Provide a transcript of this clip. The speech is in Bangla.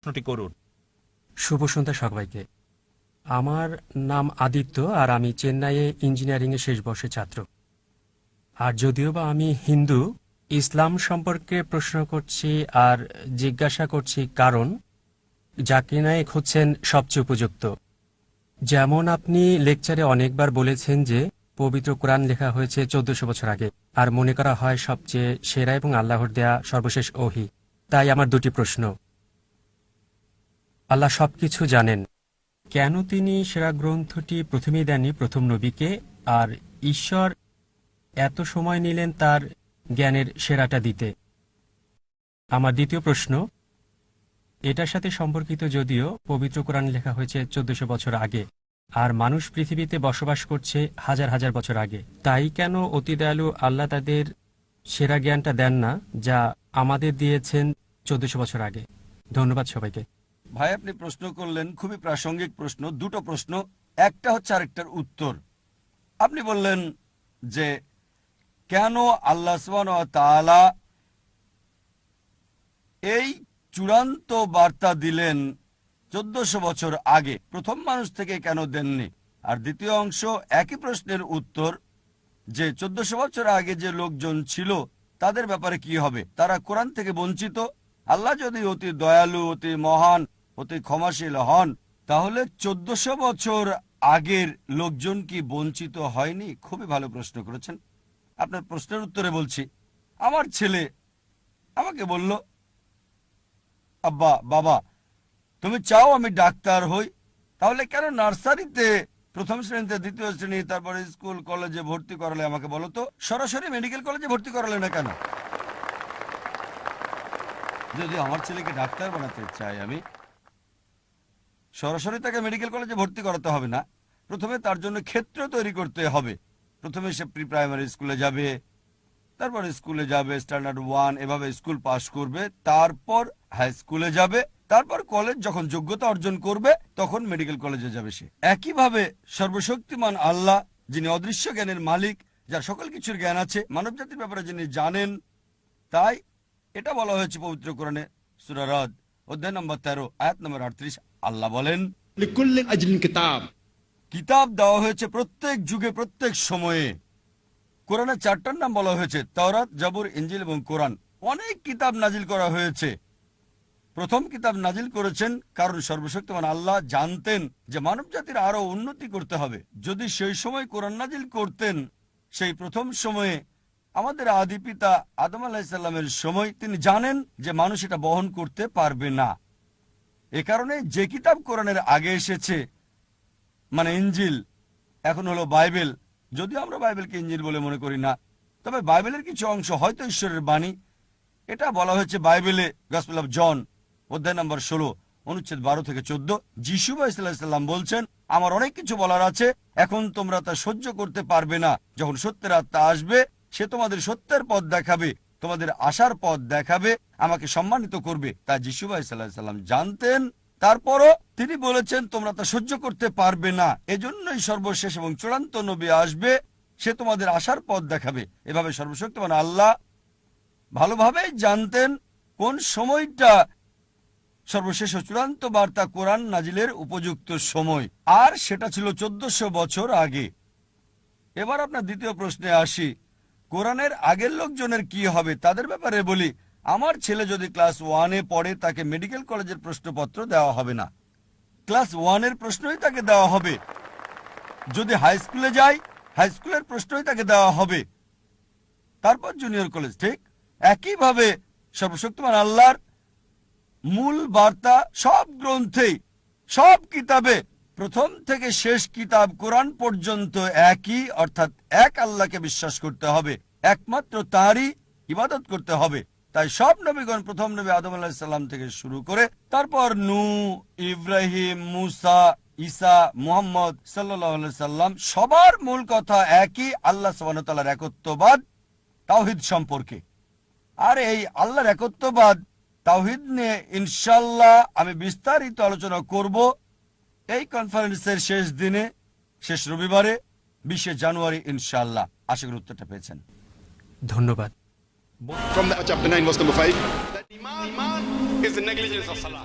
প্রশ্নটি করুন। শুভ সন্ধ্যা সবাইকে। আমার নাম আদিত্য, আর আমি চেন্নাইয়ে ইঞ্জিনিয়ারিংয়ে শেষ বর্ষের ছাত্র। আর যদিও বা আমি হিন্দু, ইসলাম সম্পর্কে প্রশ্ন করছি আর জিজ্ঞাসা করছি, কারণ জাকির নায়েক হচ্ছেন সবচেয়ে উপযুক্ত। যেমন আপনি লেকচারে অনেকবার বলেছেন যে পবিত্র কোরআন লেখা হয়েছে 1400 বছর আগে, আর মনে করা হয় সবচেয়ে সেরা এবং আল্লাহর দেয়া সর্বশেষ ওহী। তাই আমার দুটি প্রশ্ন। আল্লাহ সবকিছু জানেন, কেন তিনি সেরা গ্রন্থটি প্রথমেই দেননি প্রথম নবীকে, আর ঈশ্বর এত সময় নিলেন তার জ্ঞানের সেরাটা দিতে? আমার দ্বিতীয় প্রশ্ন এটার সাথে সম্পর্কিত, যদিও পবিত্র কোরআন লেখা হয়েছে 1400 বছর আগে, আর মানুষ পৃথিবীতে বসবাস করছে হাজার হাজার বছর আগে, তাই কেন অতি দয়ালু আল্লাহ তাদের সেরা জ্ঞানটা দেন না যা আমাদের দিয়েছেন 1400 বছর আগে? ধন্যবাদ সবাইকে। ভাই, আপনি প্রশ্ন করলেন খুবই প্রাসঙ্গিক প্রশ্ন, দুটো প্রশ্ন, একটা হচ্ছে আরেকটার উত্তর। আপনি বললেন যে কেন আল্লাহ সুবহানাহু ওয়া তাআলা এই চূড়ান্ত বার্তা দিলেন 1400 বছর আগে, প্রথম মানুষ থেকে কেন দেননি? আর দ্বিতীয় অংশ একই প্রশ্নের উত্তর, যে 1400 বছর আগে যে লোকজন ছিল তাদের ব্যাপারে কি হবে? তারা কোরআন থেকে বঞ্চিত। আল্লাহ যদি অতি দয়ালু, অতি মহান, অতি ক্ষমাশীল হন, তাহলে 1400 বছর আগের লোকজন কি বঞ্চিত হয়নি? খুবই ভালো প্রশ্ন করেছেন। আপনার প্রশ্নের উত্তরে বলছি, আমার ছেলে আমাকে বলল, আব্বা, বাবা, তুমি চাও আমি ডাক্তার হই, তাহলে কেন নার্সারিতে প্রথম শ্রেণীতে, দ্বিতীয় শ্রেণী, তারপরে স্কুল কলেজে ভর্তি করালে আমাকে বলো তো, সরাসরি মেডিকেল কলেজে ভর্তি করালে না কেন? যদি আমার ছেলেকে ডাক্তার বানাতে চাই আমি, সরাসরি তাকে মেডিকেল কলেজে ভর্তি করাতে হবে না, প্রথমে তার জন্য ক্ষেত্র তৈরি করতে হবে। প্রথমে সে প্রি প্রাইমারি স্কুলে যাবে, তারপর স্কুলে যাবে স্ট্যান্ডার্ড 1, এভাবে স্কুল পাশ করবে, তারপর হাই স্কুলে যাবে, তারপর কলেজ যখন যোগ্যতা অর্জন করবে তখন মেডিকেল কলেজে যাবে সে। একইভাবে সর্বশক্তিমান আল্লাহ, যিনি অদৃশ্য জ্ঞানের মালিক, যার সকল কিছুর জ্ঞান আছে, মানব জাতির ব্যাপারে যিনি জানেন, তাই এটা বলা হয়েছে পবিত্র কোরআনে সূরা রাদ অধ্যায় নম্বর 13 আয়াত নম্বর 38। আল্লাহ বলেন, লিকুল্লি আজলিন কিতাব, কিতাব দেওয়া হয়েছে প্রত্যেক যুগে, প্রত্যেক সময়ে। কোরআনে 4টার নাম বলা হয়েছে, তাওরাত, জাবুর, ইনজিল এবং কোরআন। অনেক কিতাব নাজিল করা হয়েছে। প্রথম কিতাব নাজিল করেছেন কারণ সর্বশক্তিমান আল্লাহ জানতেন যে মানব জাতির আরো উন্নতি করতে হবে। যদি সেই সময় কোরআন নাজিল করতেন, সেই প্রথম সময়ে আমাদের আদি পিতা আদম আলাইহিস সালামের সময়, তিনি জানেন যে মানুষ এটা বহন করতে পারবে না। এ কারণে যে কিতাব কোরআনের আগে এসেছে, মানে ইনজিল, এখন হলো বাইবেল, যদিও আমরা বাইবেলকে ইনজিল বলে মনে করি না, তবে বাইবেলের কিছু অংশ হয়তো ঈশ্বরের বাণী। এটা বলা হয়েছে বাইবেলে গসপেল অফ জন অধ্যায় নম্বর 16 অনুচ্ছেদ 12 থেকে 14। যিশু আলাইহিস বলছেন, আমার অনেক কিছু বলার আছে, এখন তোমরা তা সহ্য করতে পারবে না। যখন সত্যের আত্মা আসবে, সে তোমাদের সত্যের পথ দেখাবে, তোমাদের আশার পথ দেখাবে, আমাকে সম্মানিত করবে। তা যিশু আলাইহিস জানতেন। তারপরও তিনি বলেছেন, তোমরা তা সহ্য করতে পারবে না, এজন্যই সর্বশেষ এবং চূড়ান্ত নবী আসবে, সে তোমাদের আশার পথ দেখাবে। এভাবে সর্বশক্তিমান আল্লাহ ভালোভাবেই জানতেন কোন সময়টা সর্বশেষ ও চূড়ান্ত বার্তা কোরআন নাজিলের উপযুক্ত সময়, আর সেটা ছিল 1400 বছর আগে। এবার আপনার দ্বিতীয় প্রশ্নে আসি, কোরআনের আগের লোকজনের কি হবে? তাদের ব্যাপারে বলি, আমার ছেলে যদি ক্লাস 1-এ পড়ে, তাকে মেডিকেল কলেজের প্রশ্নপত্র দেওয়া হবে না, ক্লাস 1-এর প্রশ্নই তাকে দেওয়া হবে। যদি হাই স্কুলে যায়, হাই স্কুলের প্রশ্নই তাকে দেওয়া হবে, তারপর জুনিয়র কলেজ। ঠিক একইভাবে সর্বশক্তিমান আল্লাহর মূল বার্তা সব গ্রন্থেই, সব কিতাবে, প্রথম থেকে শেষ কিতাব কোরআন পর্যন্ত একই, অর্থাৎ এক আল্লাহকে বিশ্বাস করতে হবে, একমাত্র তাঁরই ইবাদত করতে হবে। তাই সব নবীগণ, প্রথম নবী আদম আলাইহিস সালাম থেকে শুরু করে তারপর নূহ, ইব্রাহিম, মুসা, ঈসা, মুহাম্মদ সাল্লাল্লাহু আলাইহি সাল্লাম, সবার মূল কথা একই, আল্লাহ সুবহানাহু ওয়া তাআলার একত্ববাদ, তাওহীদ সম্পর্কে। আর এই আল্লাহর একত্ববাদ, তাওহীদ নিয়ে ইনশাআল্লাহ আমি বিস্তারিত আলোচনা করব এই কনফারেন্সের শেষ দিনে, শেষ রবিবারে, 20 জানুয়ারি ইনশাআল্লাহ। আশা করি উত্তরটা পেয়েছেন। ধন্যবাদ। from the chapter 9 verse number 5, that iman is the negligence of salah.